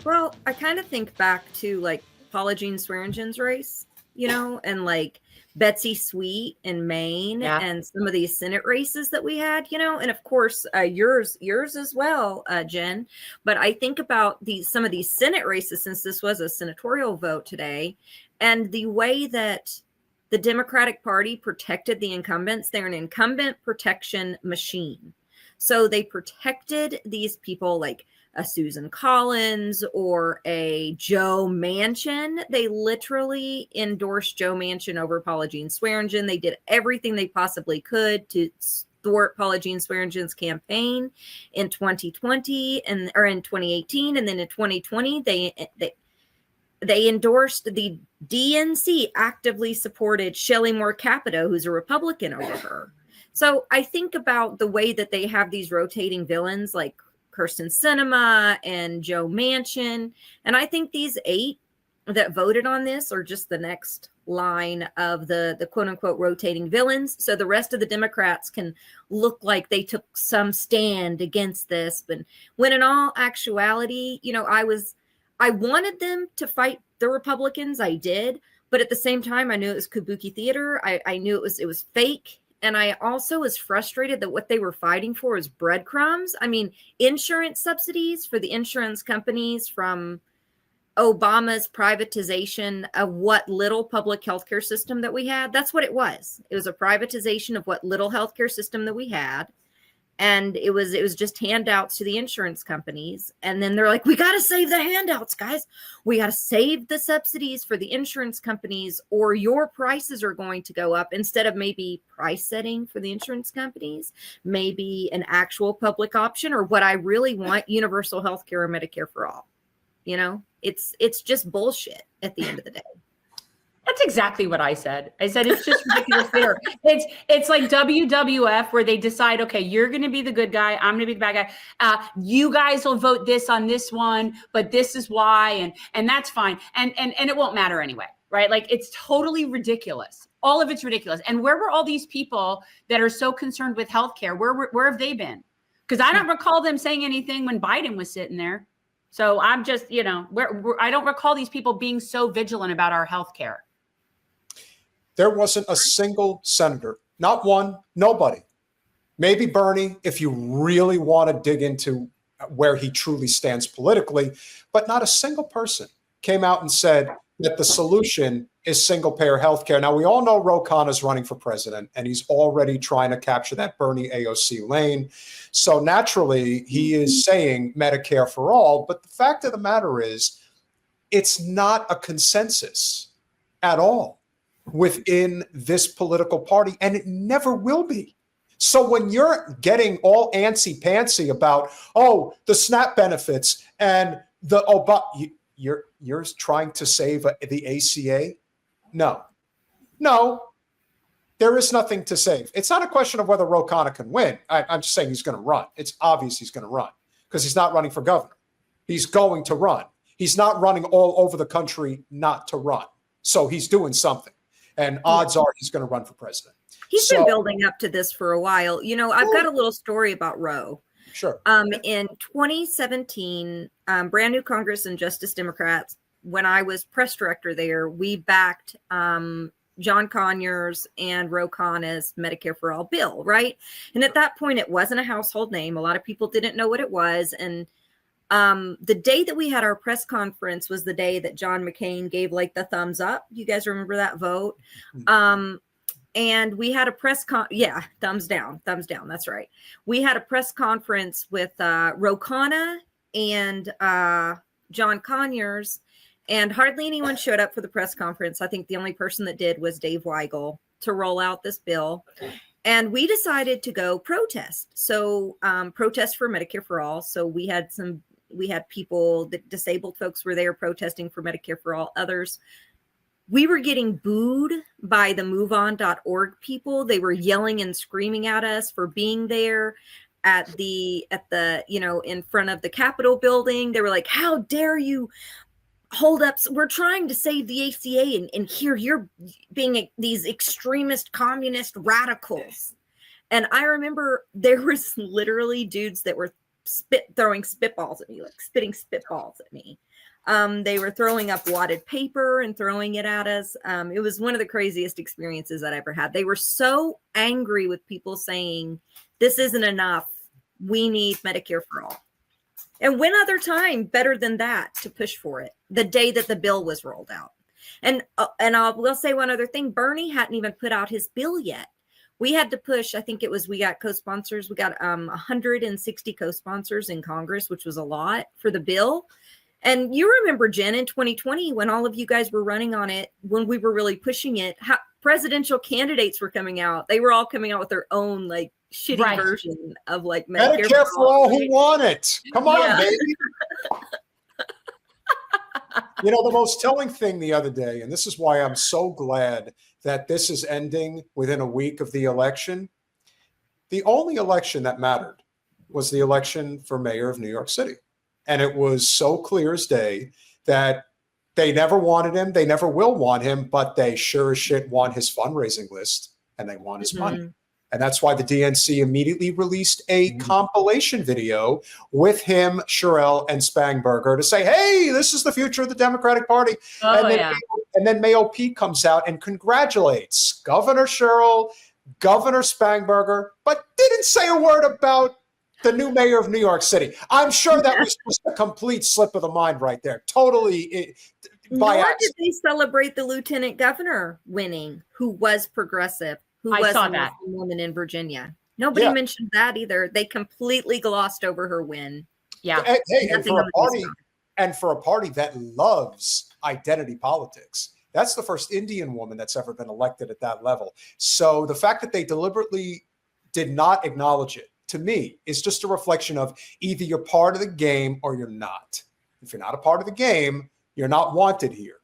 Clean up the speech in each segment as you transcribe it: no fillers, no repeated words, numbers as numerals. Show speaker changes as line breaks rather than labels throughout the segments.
Well, I kind of think back to like Paula Jean Swearengen's race, and like Betsy Sweet in Maine and some of these Senate races that we had, and of course yours as well, Jen. But I think about some of these Senate races, since this was a senatorial vote today, and the way that the Democratic Party protected the incumbents. They're an incumbent protection machine. So they protected these people like a Susan Collins or a Joe Manchin. They literally endorsed Joe Manchin over Paula Jean Swearingen. They did everything they possibly could to thwart Paula Jean Swearingen's campaign in 2020 or in 2018, and then in 2020 they endorsed the DNC, actively supported Shelley Moore Capito, who's a Republican, over her. So I think about the way that they have these rotating villains like Kirsten Sinema and Joe Manchin. And I think these 8 that voted on this are just the next line of the quote unquote rotating villains. So the rest of the Democrats can look like they took some stand against this. But when in all actuality, I wanted them to fight the Republicans. I did. But at the same time, I knew it was kabuki theater. I knew it was fake. And I also was frustrated that what they were fighting for is breadcrumbs. I mean, insurance subsidies for the insurance companies from Obama's privatization of what little public healthcare system that we had. That's what it was. It was a privatization of what little healthcare system that we had. And it was just handouts to the insurance companies. And then they're like, we got to save the handouts, guys. We got to save the subsidies for the insurance companies, or your prices are going to go up. Instead of maybe price setting for the insurance companies, maybe an actual public option, or what I really want, universal health care or Medicare for all. It's just bullshit at the end of the day.
That's exactly what I said. I said, it's just ridiculous there. It's like WWF, where they decide, okay, you're going to be the good guy. I'm going to be the bad guy. You guys will vote this on this one, but this is why. And that's fine. And it won't matter anyway, right? Like, it's totally ridiculous. All of it's ridiculous. And where were all these people that are so concerned with healthcare? Where have they been? Because I don't recall them saying anything when Biden was sitting there. So I'm just, I don't recall these people being so vigilant about our healthcare.
There wasn't a single senator, not one, nobody. Maybe Bernie, if you really want to dig into where he truly stands politically, but not a single person came out and said that the solution is single-payer healthcare. Now, we all know Ro Khanna is running for president, and he's already trying to capture that Bernie AOC lane. So naturally, he is saying Medicare for all. But the fact of the matter is, it's not a consensus at all within this political party, and it never will be. So when you're getting all antsy-pantsy about, the SNAP benefits and the Obama, you're trying to save the ACA? No, there is nothing to save. It's not a question of whether Ro Khanna can win. I'm just saying he's going to run. It's obvious he's going to run because he's not running for governor. He's going to run. He's not running all over the country not to run. So he's doing something. And odds are he's going to run for president.
He's been building up to this for a while. I've got a little story about Roe.
Sure.
In 2017, brand new Congress and Justice Democrats, when I was press director there, we backed John Conyers and Ro Khanna's Medicare for All bill, right? And at that point, it wasn't a household name. A lot of people didn't know what it was. And the day that we had our press conference was the day that John McCain gave like the thumbs up. You guys remember that vote? And we had a thumbs down. That's right. We had a press conference with Ro Khanna and John Conyers, and hardly anyone showed up for the press conference. I think the only person that did was Dave Weigel to roll out this bill. And we decided to go protest. So protest for Medicare for all. So we had people, the disabled folks were there protesting for Medicare for all. Others, we were getting booed by the MoveOn.org people. They were yelling and screaming at us for being there at the in front of the Capitol building. They were like, how dare you hold up? We're trying to save the ACA, and here you're being these extremist communist radicals. And I remember there was literally dudes that were throwing spitballs at me, like spitting spitballs at me. They were throwing up wadded paper and throwing it at us. It was one of the craziest experiences that I ever had. They were so angry with people saying, this isn't enough. We need Medicare for all. And when other time better than that to push for it the day that the bill was rolled out. And we'll say one other thing. Bernie hadn't even put out his bill yet. We had to push. I think we got co-sponsors. We got 160 co-sponsors in Congress, which was a lot for the bill. And you remember, Jen, in 2020, when all of you guys were running on it, when we were really pushing it, how presidential candidates were coming out. They were all coming out with their own like shitty version of like
Medicare for all who want it. Come on, baby. You know, the most telling thing the other day, and this is why I'm so glad that this is ending within a week of the election. The only election that mattered was the election for mayor of New York City. And it was so clear as day that they never wanted him. They never will want him, but they sure as shit want his fundraising list and they want his money. And that's why the DNC immediately released a compilation video with him, Sherrill, and Spangberger to say, hey, this is the future of the Democratic Party. And then Mayo Pete comes out and congratulates Governor Sherrill, Governor Spangberger, but didn't say a word about the new mayor of New York City. I'm sure that was just a complete slip of the mind right there. Totally.
Nor did they celebrate the lieutenant governor winning, who was progressive. I saw that woman in Virginia. Nobody mentioned that either. They completely glossed over her win.
Yeah.
Hey, and for a party that loves identity politics, that's the first Indian woman that's ever been elected at that level. So the fact that they deliberately did not acknowledge it, to me, is just a reflection of either you're part of the game or you're not. If you're not a part of the game, you're not wanted here.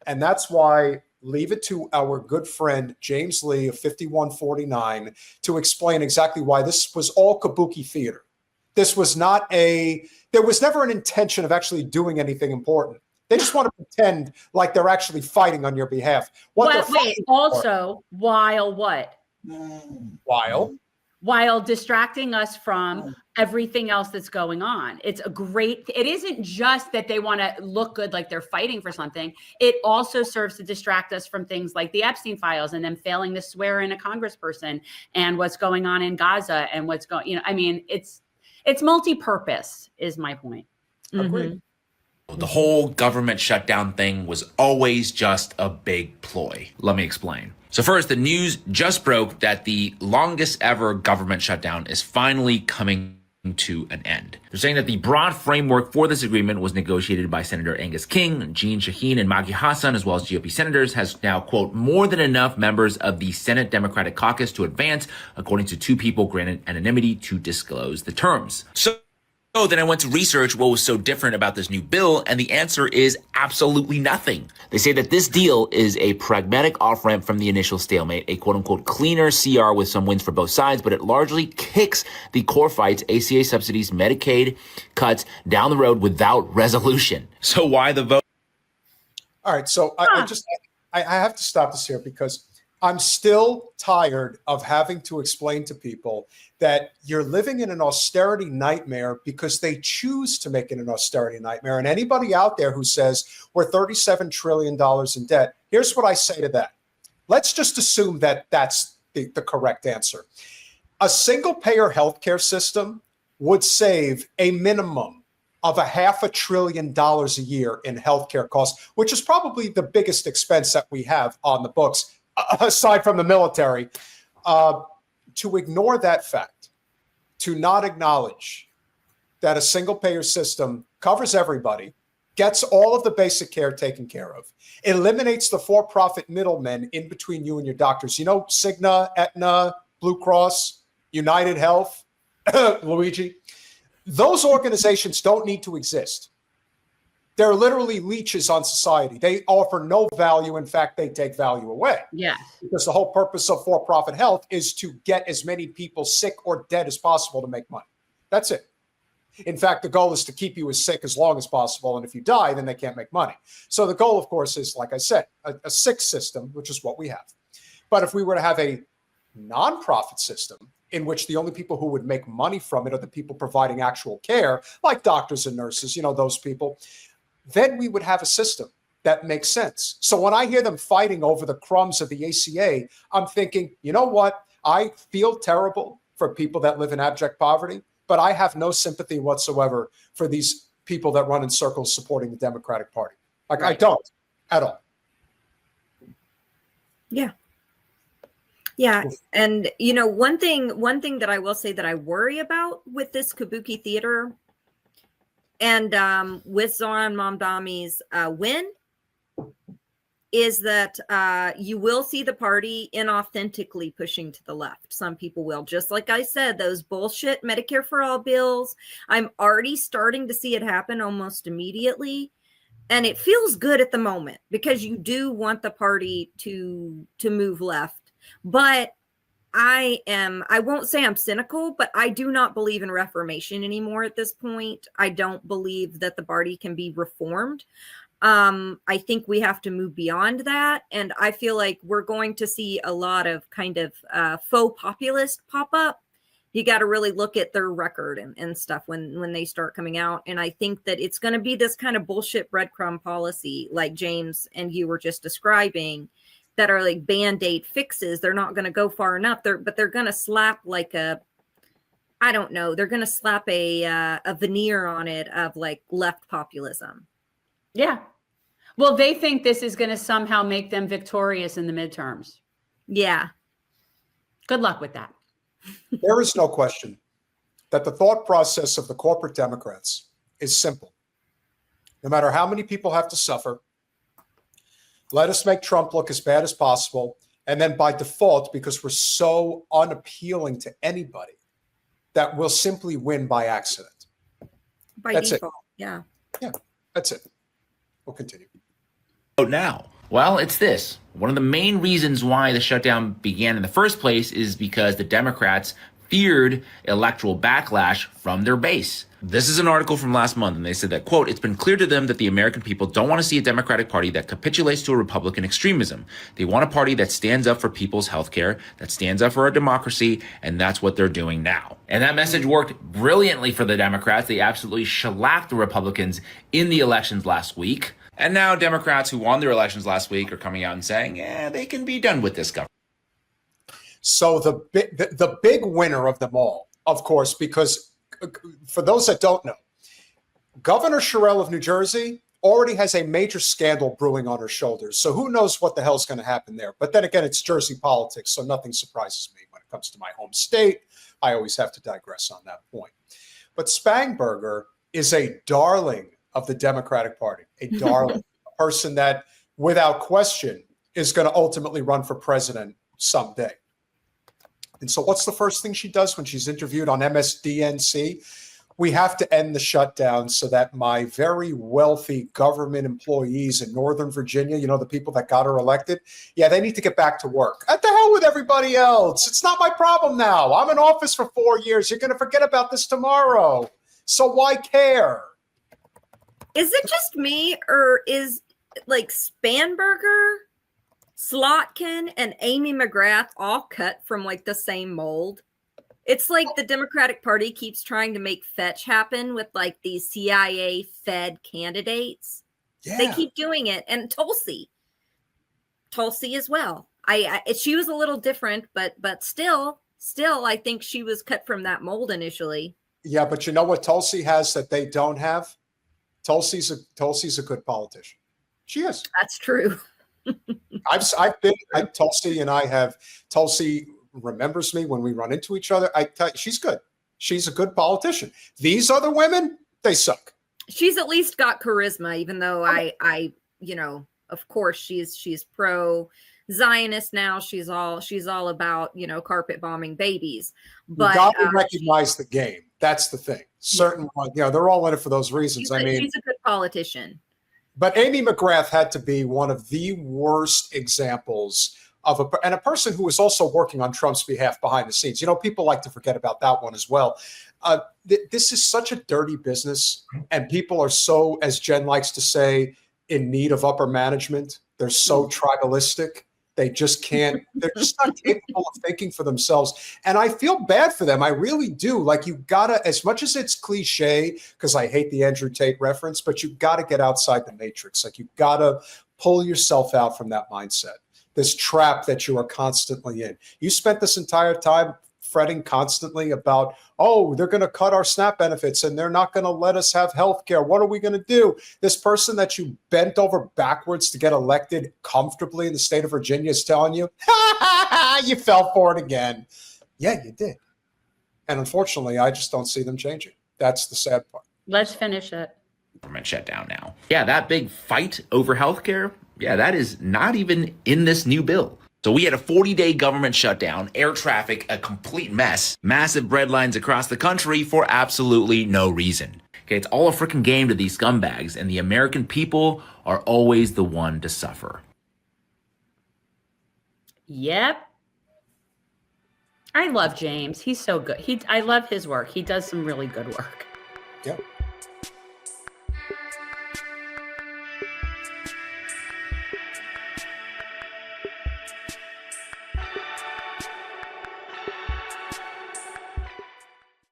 And that's why leave it to our good friend James Lee of 5149 to explain exactly why this was all kabuki theater. This was not there was never an intention of actually doing anything important. They just want to pretend like they're actually fighting on your behalf.
While what? While distracting us from everything else that's going on. It isn't just that they want to look good like they're fighting for something. It also serves to distract us from things like the Epstein files and them failing to swear in a congressperson and what's going on in Gaza and what's going, it's multi-purpose is my point.
Agreed.
The whole government shutdown thing was always just a big ploy. Let me explain. So first, the news just broke that the longest ever government shutdown is finally coming to an end. They're saying that the broad framework for this agreement was negotiated by Senator Angus King, Jean Shaheen, and Maggie Hassan, as well as GOP senators, has now, quote, more than enough members of the Senate Democratic Caucus to advance, according to two people granted anonymity to disclose the terms. So then I went to research what was so different about this new bill, and the answer is absolutely nothing. They say that this deal is a pragmatic off-ramp from the initial stalemate, a quote-unquote cleaner CR with some wins for both sides, but it largely kicks the core fights, ACA subsidies, Medicaid cuts down the road without resolution. So why the vote?
All right, so I have to stop this here because I'm still tired of having to explain to people that you're living in an austerity nightmare because they choose to make it an austerity nightmare. And anybody out there who says we're $37 trillion in debt, here's what I say to that. Let's just assume that that's the correct answer. A single payer healthcare system would save a minimum of $500 billion a year in healthcare costs, which is probably the biggest expense that we have on the books, aside from the military. To ignore that fact, to not acknowledge that a single payer system covers everybody, gets all of the basic care taken care of, eliminates the for-profit middlemen in between you and your doctors. You know, Cigna, Aetna, Blue Cross, United Health, Luigi, those organizations don't need to exist. They're literally leeches on society. They offer no value. In fact, they take value away.
Yeah.
Because the whole purpose of for-profit health is to get as many people sick or dead as possible to make money. That's it. In fact, the goal is to keep you as sick as long as possible. And if you die, then they can't make money. So the goal, of course, is, like I said, a sick system, which is what we have. But if we were to have a nonprofit system in which the only people who would make money from it are the people providing actual care, like doctors and nurses, you know, those people, then we would have a system that makes sense. So when I hear them fighting over the crumbs of the ACA, I'm thinking, you know what? I feel terrible for people that live in abject poverty, but I have no sympathy whatsoever for these people that run in circles supporting the Democratic Party. Like, right. I don't at all.
Yeah. Yeah. And, you know, one thing that I will say that I worry about with this kabuki theater and with Zoran Mamdani's win is that you will see the party inauthentically pushing to the left. Some people will. Just like I said, those bullshit Medicare for all bills, I'm already starting to see it happen almost immediately. And it feels good at the moment because you do want the party to move left. But I won't say I'm cynical, but I do not believe in reformation anymore at this point. I don't believe that the party can be reformed. I think we have to move beyond that. And I feel like we're going to see a lot of kind of faux populist pop up. You got to really look at their record and stuff when they start coming out. And I think that it's going to be this kind of bullshit breadcrumb policy like James and you were just describing that are like Band-Aid fixes. They're not going to go far enough. But they're going to slap like I don't know. They're going to slap a veneer on it of like left populism.
Yeah. Well, they think this is going to somehow make them victorious in the midterms.
Yeah.
Good luck with that.
There is no question that the thought process of the corporate Democrats is simple. No matter how many people have to suffer, let us make Trump look as bad as possible. And then by default, because we're so unappealing to anybody, that we'll simply win by accident.
By default, yeah.
Yeah, that's it. We'll continue.
Oh, now? Well, it's this. One of the main reasons why the shutdown began in the first place is because the Democrats feared electoral backlash from their base. This is an article from last month, and they said that, quote, it's been clear to them that the American people don't want to see a Democratic Party that capitulates to a Republican extremism. They want a party that stands up for people's health care, that stands up for our democracy, and that's what they're doing now. And that message worked brilliantly for the Democrats. They absolutely shellacked the Republicans in the elections last week. And now Democrats who won their elections last week are coming out and saying, yeah, they can be done with this government.
So the big winner of them all, of course, because for those that don't know, Governor Sherrill of New Jersey already has a major scandal brewing on her shoulders. So who knows what the hell's going to happen there? But then again, it's Jersey politics, so nothing surprises me when it comes to my home state. I always have to digress on that point. But Spangberger is a darling of the Democratic Party, a darling, a person that without question is going to ultimately run for president someday. And so what's the first thing she does when she's interviewed on MSDNC? We have to end the shutdown so that my very wealthy government employees in Northern Virginia, you know, the people that got her elected, yeah, they need to get back to work. What the hell with everybody else? It's not my problem now. I'm in office for 4 years. You're going to forget about this tomorrow. So why care?
Is it just me, or is like Spanberger, Slotkin, and Amy McGrath all cut from like the same mold? It's like the Democratic Party keeps trying to make fetch happen with like these CIA fed candidates. Yeah. They keep doing it. And Tulsi as well. She was a little different, but still, I think she was cut from that mold initially.
Yeah, but you know what Tulsi has that they don't have? Tulsi's a good politician. She is.
That's true.
Tulsi remembers me when we run into each other. I tell you, she's good. She's a good politician. These other women, they suck.
She's at least got charisma, even though I you know, of course she's pro Zionist now. She's all about, you know, carpet bombing babies. But
you got to recognize the game. That's the thing. Certain, you know, they're all in it for those reasons.
She's a good politician.
But Amy McGrath had to be one of the worst examples of a person who was also working on Trump's behalf behind the scenes. You know, people like to forget about that one as well. This is such a dirty business, and people are so, as Jen likes to say, in need of upper management. They're so tribalistic. They just can't, they're just not capable of thinking for themselves. And I feel bad for them. I really do. Like, you gotta, as much as it's cliche, because I hate the Andrew Tate reference, but you gotta get outside the matrix. Like, you gotta pull yourself out from that mindset, this trap that you are constantly in. You spent this entire time fretting constantly about, oh, they're going to cut our SNAP benefits and they're not going to let us have health care. What are we going to do? This person that you bent over backwards to get elected comfortably in the state of Virginia is telling you, you fell for it again. Yeah, you did. And unfortunately, I just don't see them changing. That's the sad part.
Let's finish it.
Government shutdown now. Yeah, that big fight over healthcare, yeah, that is not even in this new bill. So we had a 40-day government shutdown, air traffic a complete mess, massive bread lines across the country for absolutely no reason. Okay, it's all a freaking game to these scumbags, and the American people are always the one to suffer.
Yep. I love James. He's so good. I love his work. He does some really good work.
Yeah.